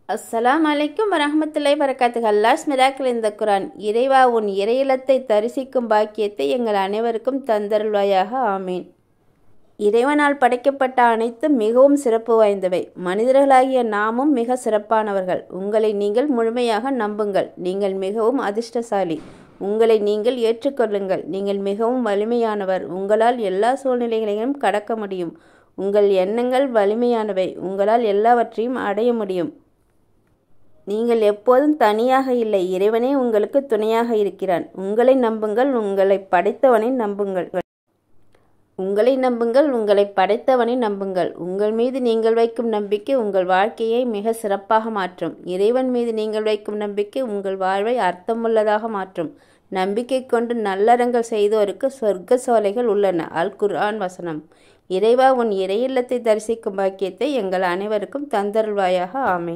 அஸ்ஸலாமு அலைக்கும் வரஹ்மத்துல்லாஹி வரகாத்துஹு. அல்லாஹ்ஸ் மிராக்கிள் இந்த குர்ஆன். இறைவா, உன் இறையிலத்தை தரிசிக்கும் பாக்கியத்தை எங்கள் அனைவருக்கும் தந்தருள்வாயாக. ஆமீன். இறைவனால் படைக்கப்பட்ட அனைத்தும் மிகவும் சிறப்பு வாய்ந்தவை. மனிதர்களாகிய நாமும் மிக சிறப்பானவர்கள். உங்களை நீங்கள் முழுமையாக நம்புங்கள். நீங்கள் மிகவும் அதிர்ஷ்டசாலி. உங்களை நீங்கள் ஏற்றுக்கொள்ளுங்கள். நீங்கள் மிகவும் வலிமையானவர். உங்களால் எல்லா சூழ்நிலைகளையும் கடக்க முடியும். உங்கள் எண்ணங்கள் வலிமையானவை. உங்களால் எல்லாவற்றையும் அடைய முடியும். நீங்கள் எப்போதும் தனியாக இல்லை. இறைவனே உங்களுக்கு துணையாக இருக்கிறான். உங்களை நம்புங்கள். உங்களை படைத்தவனை நம்புங்கள். உங்களை நம்புங்கள். உங்களை படைத்தவனை நம்புங்கள். உங்கள் மீது நீங்கள் வைக்கும் நம்பிக்கை உங்கள் வாழ்க்கையை மிக சிறப்பாக மாற்றும். இறைவன் மீது நீங்கள் வைக்கும் நம்பிக்கை உங்கள் வாழ்வை அர்த்தமுள்ளதாக மாற்றும். நம்பிக்கை கொண்டு நல்லறங்கள் செய்தோருக்கு சொர்க்க சோலைகள் உள்ளன. அல் குர்ஆன் வசனம். இறைவா, உன் இறையில்லத்தை தரிசிக்கும் பாக்கியத்தை எங்கள் அனைவருக்கும் தந்தருள்வாயாக. ஆமீன்.